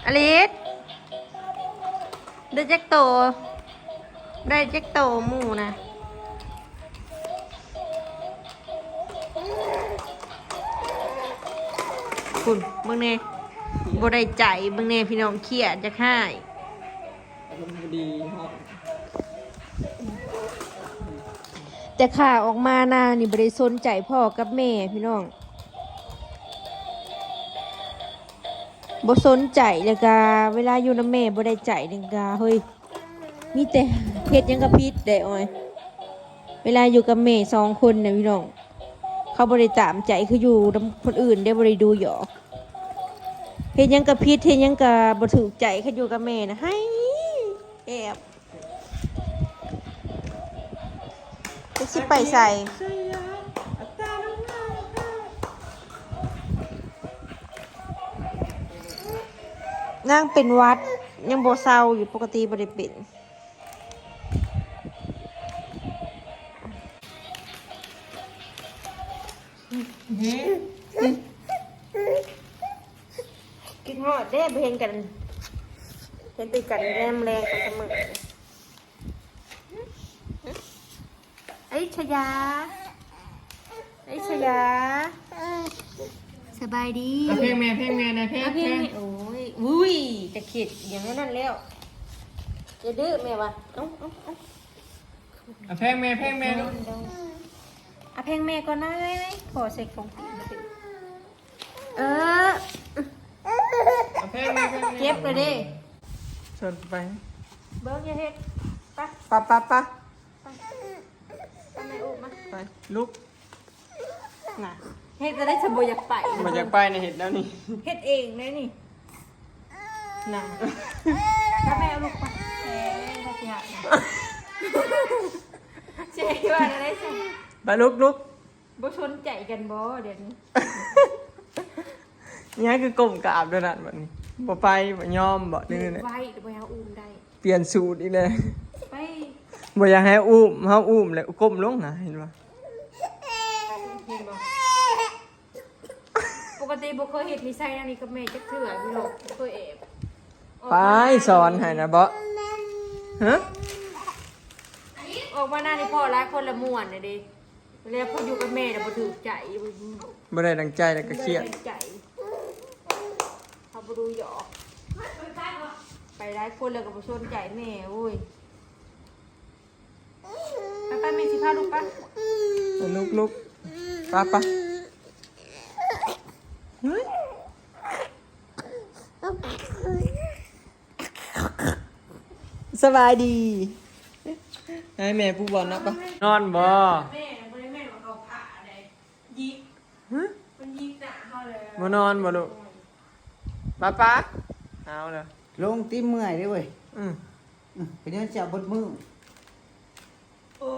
อลิสได้แจ็คโตได้แจ็คโตหมูนะคุณมึงเน่บ่ได้ใจมึงเน่พี่น้องเครียดจะค่ายดีฮะแต่ข่าออกมานานี่บ่ได้สนใจพ่อกับแม่พี่น้องบ่สนใจแล้วก็เวลาอยู่นำแม่บ่ได้ใจนึงก็เฮ้ยมีแต่เฮ็ดหยังก็ผิดได้อ้อยเวลาอยู่กับแม่สองคนน่ะพี่น้องเขาบ่ได้ตามใจคืออยู่นำคนอื่นได้บ่ได้ดูหยอกเฮ็ดหยังก็ผิดเฮ็ดหยังก็บ่ถูกใจคืออยู่กับแม่นะให้แอบจะสิไปใส่นางเป็นวัดยังบ่เศร้าอยู่ปกติบ่ได้เป็นกินหอดเด้บ่เห็นกันเห็นตีกันแรมแรงกันเสมอไอ้ชยาไอ้ชยาสบายดีเพลงแม่นะเพลงโอ้ยอุ้ยจะขิดอย่างนั้นแล้วจะดื้อแม่วะเอ้าเพลงแม่ลูกเพลงแม่ก็ได้ขอเซ็กของตีเพลงแม่เก็บเลยดิชวนไปเบิ้งอย่าเฮ็ดไปแม่อุ้มมาไปลุกน่ะเฮ็ดจะได้สบอยากไปมาจากไปในเห็ดแล้วนี่เฮ็ดเองเลยนี่น่ะถ้าแม่เอาลูกไปถ้าสิหาเจ๊ว่าอะไรสิไปลุกบ่ชนใจกันบ่เดี๋ยวนี้นี่คือกลมกราบด้วยนะแบบนี้บ่ไปบ่ยอมบ่ดื้อเนี่ยไว้บ่ให้อุ้มได้เปลี่ยนสูตรอีกเลยไปบ่อยากให้อุ้มเฮาอุ้มแล้วก้มลงนะเห็นบ่ปกติบ่เคยเฮ็ดนิสัยอันนี้กับแม่จักเทื่อพี่น้องเคยแอบไปสอนให้นะบ่ฮะออกมาหน้านี่พ่อหลายคนละม่วนน่ะดิแล้วพออยู่กับแม่น่ะบ่ถูกใจบ่ได้ดังใจแล้วก็เครียดใจเขาบ่ดูหยอกไปหลายคนแล้วก็บ่สนใจแม่โอ้ยไปแม่สิพาลูกไปลุกไปเฮ้ยสบายดีให้แม่ผู้บอลนะปะนอนบ่แม่บ่ได้แม่ว่าเขาผ่าได้ยิกมันยิกหน้าเฮาเลยบ่นอนบ่ลูกป้าเอาเลย ลงตีเมื่อยเลยเว้ยเป็นยังจะบดมือโอ้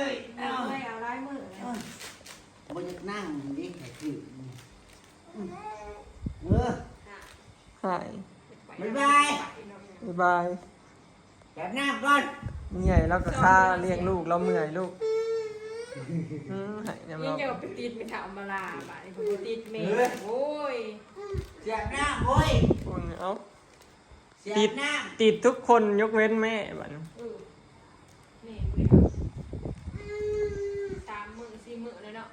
ยเอาลายมือเลยบดจะนั่งดิแค่คือหายบ๊ายบายจับน้ำก่อนมึงใหญ่แล้วก็ค่าเลี้ยงลูกเราเมื่อยลูกหายยังจะไปติดไปถามมาลาบ่ายไปติดเมย์โอ้ยจับน้ำโว้ยเอาติดทุกคนยกเว้นแม่บ้าน3 มื้อ 4 มื้อเลยเนาะ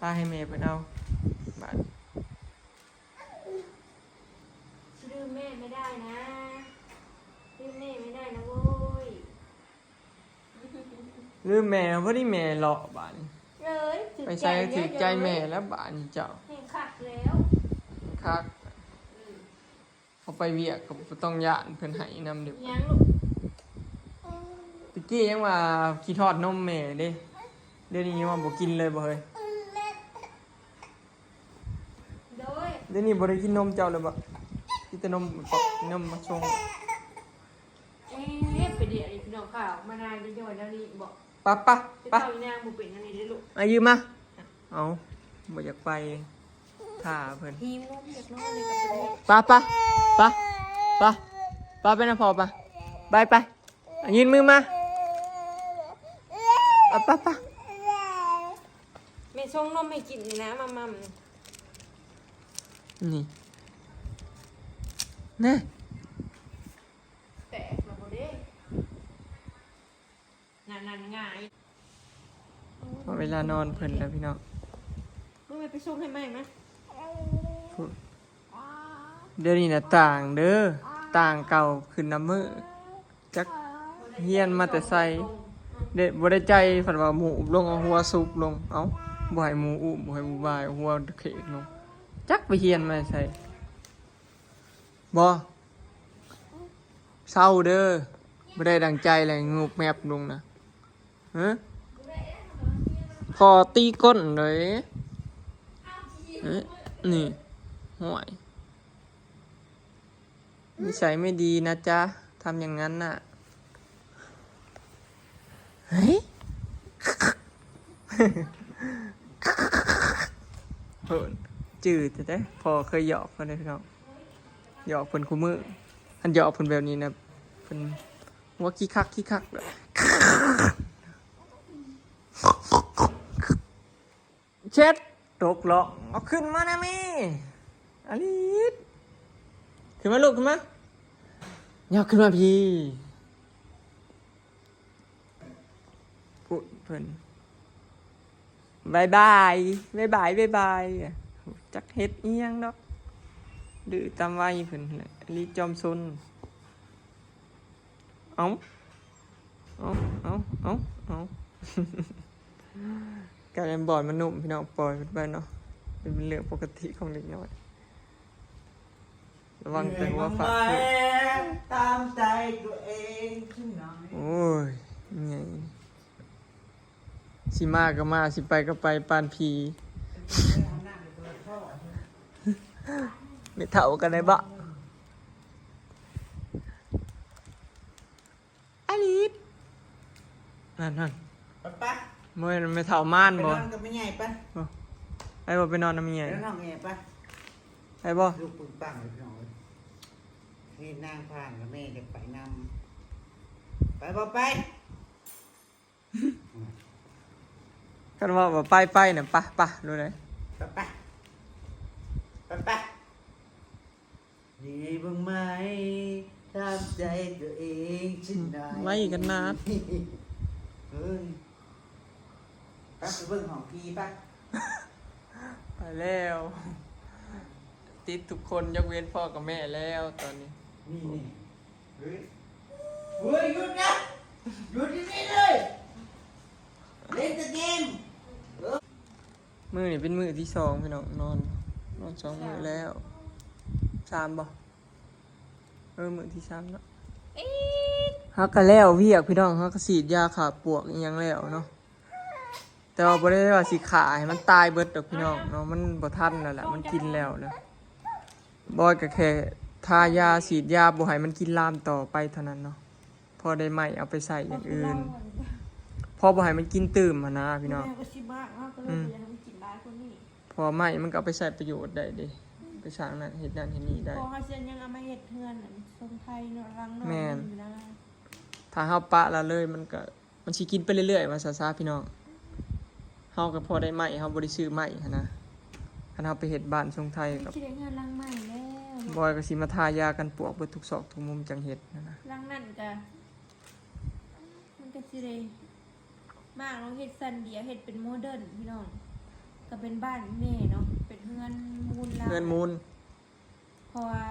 ป้าให้แม่ไปเอาบ้านลืมแม่ไม่ได้นะลืมแม่ไม่ได้นะโว้ยลืมแม่เพราะที่แม่หลอกบ้านเลย ไปใช้ถือใจแม่แล้วบ้านเจ้าเห็นคักแล้วคักเขาไปเวียกก็ต้องย่านเพิ่นให้นำเดี๋ยวยังลูกตะกี้ยังว่าขี้ทอดนมแม่เด้เดี๋ยวนี้ว่าบ่กินเลยบ่เฮ้ยเดี๋ยวนี้บ่ได้กินนมเจ้าเลยบ่กินแต่นมปอกนมมาชงไปเดี๋ยวพี่น้องข่าวมานานจะย่อยแล้วนี่บอกปะไปนางบุเป็นอันนี้ได้ลูกอายืมมาเอาบ่อยากไปท่าเพิ่นหิวอยากนอนเลยกับไปไปนะพ่อไปยืนมือมาปะแม่ชงนมให้กินนะมัมนี่ แน่ แตกแล้วบ่เด้นั่นง่าย พอเวลานอนเพิ่นแล้วพี่น้อง มึงไปส่งให้ไหมไหม เดี๋ยวนี้น่ะต่างเด้อต่างเก่าขึ้นน้ำมือจักเฮียนมาแต่ใส่เด็ดบ่ได้ใจฝันว่าหมูอุบลงเอาหัวซุบลงเอ้าบ่ให้หมูอุบบ่ให้หมูบายเอาหัวเขกลงจักไปเฮียนมาใส่บ่เศร้าเด้อบ่ได้ดังใจเลยงุบแมบลงนะฮะพอตีก้นเลยเอ๊ะนี่ห่วยนิสัยไม่ดีนะจ๊ะทำอย่างนั้นน่ะเฮ้ยเพิ่นจืดแต่พอเคยหยอกเขาเลยพี่น้องหยอกเพิ่นคู่มืออันหยอกเพิ่นแบบนี้นะเพิ่นว่าขี้คักเลยเช็ดตกหรอกเอาขึ้นมานะแม่อลิสขึ้นมาลูกขึ้นมาอยากขึ้นมาพี่พูดเพิ่นบายบายจักเฮ็ดอีหยังดอกดื้อตามวัยเพิ่นแหละอลิสจอมซนเอาการเล่นบอลมันนุ่มพี่น้องปล่อยมันไปเนาะเป็นเรื่องปกติของเด็กน้อยระวังเป็นว่าฝากด้วย ตามใจตัวเองขึ้นหน่อย โอ้ยไงสิมาก็มาสิไปก็ไปปานพีไม่เท่ากันเลยบะอลิสนั่น ปะ เมื่อไม่เท่าม่าน ไป บ่ นอนกับแม่ใหญ่ปะ ไอ้บ่ไปนอนน้ำเมีย ไปนอนกับแม่ปะ ไอ้บ่ ลูกปึงปังเลยพี่น้องนี่นางผ่านกับแม่เด็กไปนำไป กันว่าบ่ไปน่ะปะดูเลย ไปดีบ้างไหมตามใจตัวเองชิ้นใด ไว้กันนะ เฮ้ยไปเบิ่งของพี่ปะ ไปแล้ว ติดทุกคนยกเว้นพ่อกับแม่แล้วตอนนี้ นี่เฮ้ยหยุดนะหยุดที่นี่เลยเล่นแต่เกม มือนี่เป็นมือที่สองพี่น้องนอนสองมือแล้วสามบ่มือที่สามเนาะฮักก็แล้วเวียกพี่น้องฮักก็ฉีดยาขาปวกอีหยังแล้วเนาะแต่ว่าบ่ได้ว่าสิขาให้มันตายเบิดดอกพี่น้องเนาะมันบ่ทันแล้วแหละมันกินแล้วนะบอยก็แค่ทายาฉีดยาบ่ให้มันกินลามต่อไปเท่านั้นเนาะพอได้ไหมเอาไปใส่อย่างอื่นพอบ่ให้มันกินตื่มหั่นนะพี่น้อง แม่ก็ชิบ้าก็เลยอยากให้มันกินร้ายคนนี้ พอไหมมันก็เอาไปใช้ประโยชน์ได้เดิไปสร้างนั่นเฮ็ดนั่นเฮ็ดนี่ได้ พอเขาเซียนยังเอามาเฮ็ดเฮือนทรงไทยเนาะรังนอน แม่น อยู่นะ ถ้าเฮาปะละเลยมันสิกินไปเรื่อยๆว่าซาๆพี่น้องเฮาก็พอได้ไหมเฮาบ่ได้ซื้อไหมหันนะคันเฮาไปเฮ็ดบ้านทรงไทยกับ คิดได้เฮือนรังใหม่แล้ว บอยก็สิมาทายากันปวกเบิดทุกซอกทุกมุมจังเฮ็ดนะ รังนั่นก็มันก็สิได้มากเราเฮ็ดซันเดียวเฮ็ดเป็นโมเดิร์นพี่น้องก็เป็นบ้านแม่เนาะเป็นเฮือนมูล เงินมูล เพราะว่า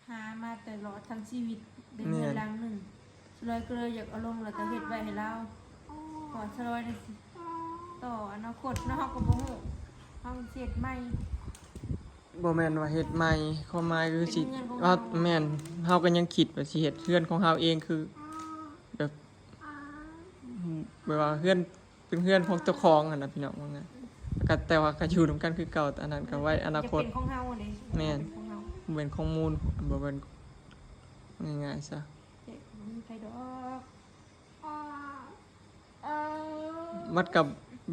หามาตลอดทั้งชีวิตเป็นเงินรังหนึ่งสลอยก็เลยอยากเอาลงแล้วก็เฮ็ดไว้ให้เราขอสลอยได้สิต่ออนาคตเนาะเฮาก็บ่ฮู้เฮาสิเฮ็ดใหม่ บ่แม่นว่าเฮ็ดใหม่ความหมายคือสิ เป็นเงินของ ว่า เรา แม่นเฮาก็ยังคิดว่าสิเฮ็ดเรือนของเฮาเองคือแบบว่าเรือนเป็นเรือนของเจ้าของหั่นน่ะพี่น้องว่างั้นก็แต่ว่าก็อยู่นํกันคือเก่าแต่อันนั้นก็ไว้อนาคต จะเป็นของเฮาเด้ แม่น เป็นของเฮา เป็นข้อมูลบ่เป็นง่ายๆซะ เด็กบ่มีใครดอก มัดกับ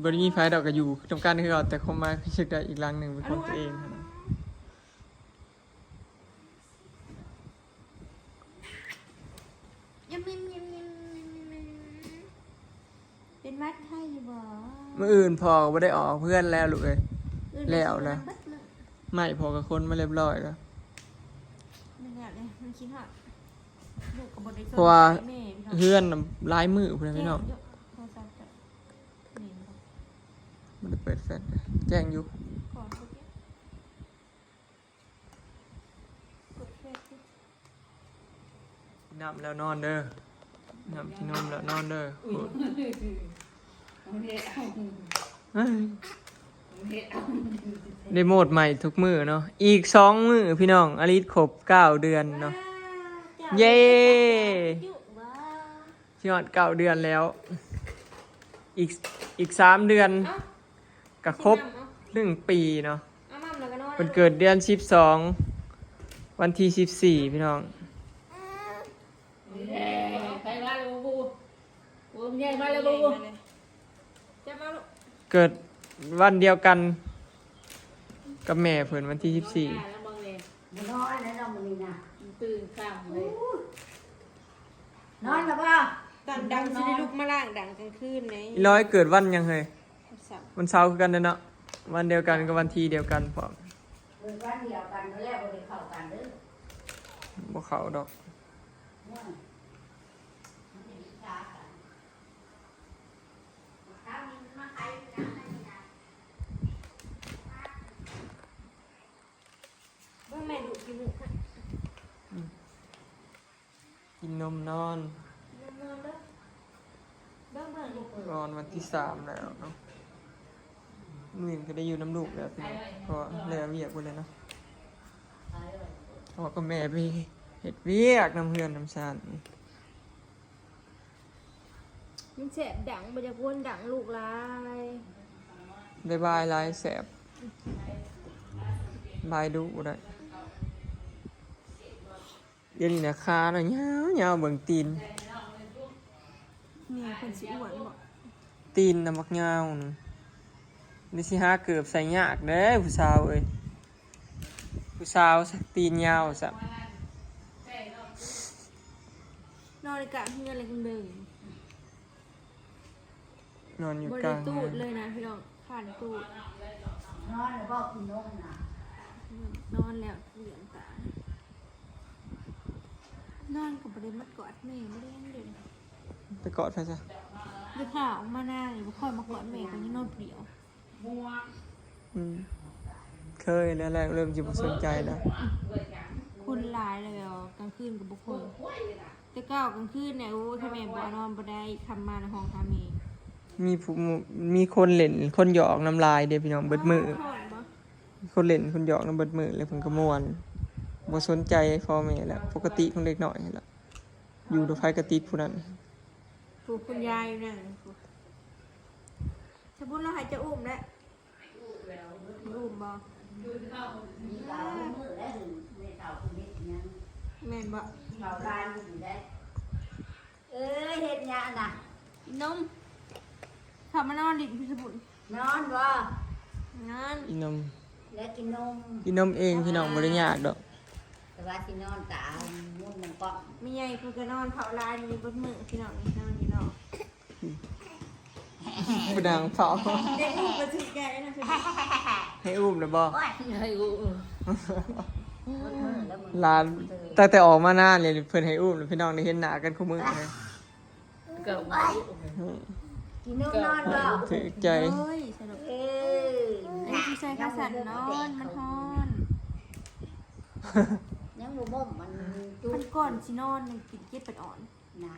บริมีไฟดอกก็อยู่ตรงกันคือเอาแต่เขามาคือสึกได้อีกหลังหนึ่งเป็นของตัวเองเท่านั้น ยำเป็นมัดไทยบ่ มื้ออื่นพอก็บ่ได้ออกเพื่อนแล้วลูกเอ้ย แล้วนะ เบิดมื้อ ไม่พอกับคนมาเรียบร้อยแล้ว มันคิดฮอดลูกก็บ่ได้สน เพราะว่า ใจแม่พี่น้อง เพื่อนน่ะหลายมือพุ่นน่ะพี่น้อง แจ้งเยอะโทรศัพท์จะนี่ครับ บ่ได้เปิดแฟลชแจ้งอยู่ ก่อนเมื่อกี้กดเฟซสิ น้ำแล้วนอนเด้อน้ำกินนมแล้วนอนเด้อโอ้ยเฮ้ยได้โหมดใหม่ทุกมือเนาะอีก2มือพี่น้องอลิสครบ9 เดือนเนาะ เย้ ยุว้า พี่ฮอด9 เดือนแล้ว อีก3 เดือน เอ้า ก็ครบ1 ปีเนาะ เอามั่มแล้วก็นอน มันเกิดเดือน12วันที่14พี่น้อง ไปมาเลยบูบูใหญ่มาเลยบู จะมาลูก เกิดวันเดียวกันกับแม่เพิ่นวันที่14 แล้วมองเลย มันนอนแล้วเรามันนี่นะ ตื่นข้ามเลย นอนแล้วป่ะ ตอนดังสิได้ลุกมาล่างดังกลางคืนไหม อีร้อยเกิดวันยังเฮ้ย สับ วันเสาร์คือกันเด้อเนาะวันเดียวกันกับวันที่เดียวกันพร้อม เกิดวันเดียวกันก็แล้วบ่ได้เข้ากันเด้อ บ่เข้าดอก เนี่ยมันจะมีตากันถ้ามีมาใครนะนี่นะ เบิ่งแม่ดุกินหมูค่ะ กินนมนอน นอนเด้อเบิ่งเบิ่งลูก นอนวันที่3แล้วเนาะมื้อนี้ก็ได้อยู่น้ำลูกแล้วพี่น้องเพราะแล้วเวียกบ่เลยเนาะเพราะว่าก็แม่ไปเฮ็ดเวียกน้ำเฮือนน้ำชาน มันแสบดังบ่อยากวนดังลูกหลาย ได้บายหลายแสบ บายดุบ่ได้เดี๋ยวนี้นะขาน่ะยาวๆเบิ่งตีน แม่เพิ่นสิอ้วนบ่ ตีนน่ะมักยาวนึงนี่สิหาเกือบใส่ยากเด้อผู้สาวเอ้ยผู้สาวสักตีนยาวซะ นอนในกลางเฮือนเลยคุณเบิ่ง นอนอยู่ บ่ ก ได้ ลาง ตูดเลยนะพี่น้องผ่านตูด นอนแล้วบอกกินนมนะ นอนแล้วเหลืองตา นอนกับบริมัดกอดแม่ไม่ได้ยังเด่น ไปกอดไปซะ เดี๋ยวข่าวมาหน้าเลยบ่ค่อยมากอดแม่กันยังนอนเปลี่ยว อืมเคยแล้วแรกเริ่มสิบ่สนใจแล้ว คนหลายเลยอ่ะกลางคืนกับบุคคลแต่ก้าวกลางคืนเนี่ยโอ้ถ้าแม่บ่นอนบ่ได้คำมาในห้องทามี มีผู้มีคนเล่นคนหยอกน้ำลายเด้อพี่น้องเบิดมือ ถอนบ่ คนเล่นคนหยอกน้ำเบิดมือเลยเพิ่นก็ม่วนบ่สนใจพ่อแม่แล้วปกติของเด็กน้อยนั่นล่ะอยู่กับไผก็ติดผู้นั้น ผูกคุณยายอยู่นั่นถ้าบุญเราหายจะอุ้มแล้วอุ้มบ่ มีเตามือแล้วถึงในเตาคุณนิดยัง แม่นบ่ เตาลานอยู่ได้เอ้ยเฮ็ดหยังน่ะ กินนมขับมานอนดิพี่สบุญ นอนบ่ นอน อีนม แล้วกินนม กินนมเองพี่น้องบ่ได้ยากดอก แต่ว่าสินอนตามุ่นมันก็ มีใหญ่เพิ่นก็นอนเผาลายนี่เบนมือพี่น้องนี่นอนอยู่เนาะ บ่ดังเผา เด็กอุ้มก็สิแก่นะพี่น้อง ให้อุ้มได้บ่ โอ้ย ให้กู แล้วมึง หลานตั้งแต่ออกมานานเลยเพิ่นให้อุ้มแล้วพี่น้องได้เห็นหน้ากันคู่มื้อเลย เกิดมา กินนมนอนบ่ ถือใจ เฮ้ยสนุก เอ้ย อันนี้พี่ชายข้าสันนอนมันฮอน ยังบ่ม่มมันจุ มันก่อนสินอนนี่กินเก็บเป็นอ่อน นะ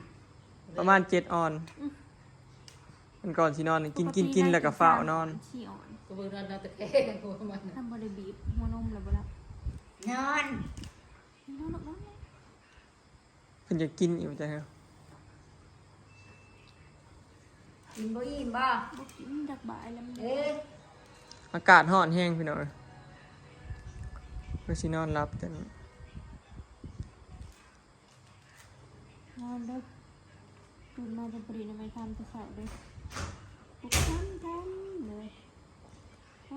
ประมาณ7 ออนมันก่อนสินอนกินแล้วก็ฟ้าวนอน ขี้อ่อน กูเพิ่งนอนตะแคงกูมัน ทำบริบีบหัวนมแล้วบ่ล่ะ นอน นอนหรอกนอน เพิ่นจะกินอยู่จ้ะครับ กินบ่อิ่มบ่ บ่กินดักบ่ายแล้วมัน เอ้ย อากาศร้อนแห้งพี่น้องเพิ่นสินอนหลับจัง นอนเด้อตื่นมาจะปรีนะไปทำแต่เช้าเด้อปุ๊บทำเลยท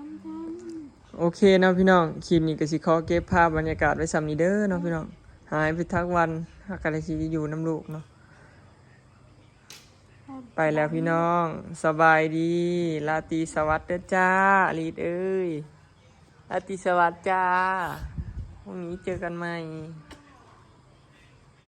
ำ โอเคเนาะพี่น้องคลิปนี้ก็สิขอเก็บภาพบรรยากาศไว้ซ้ำนี้เด้อเนาะพี่น้องหายไปทั้งวันหากอะไรสิอยู่น้ำลูกเนาะไปแล้วพี่น้องสบายดีลาตรีสวัสดิ์เด้อจ้าลีดเอ้ยลาตรีสวัสดิ์จ้าพรุ่งนี้เจอกันใหม่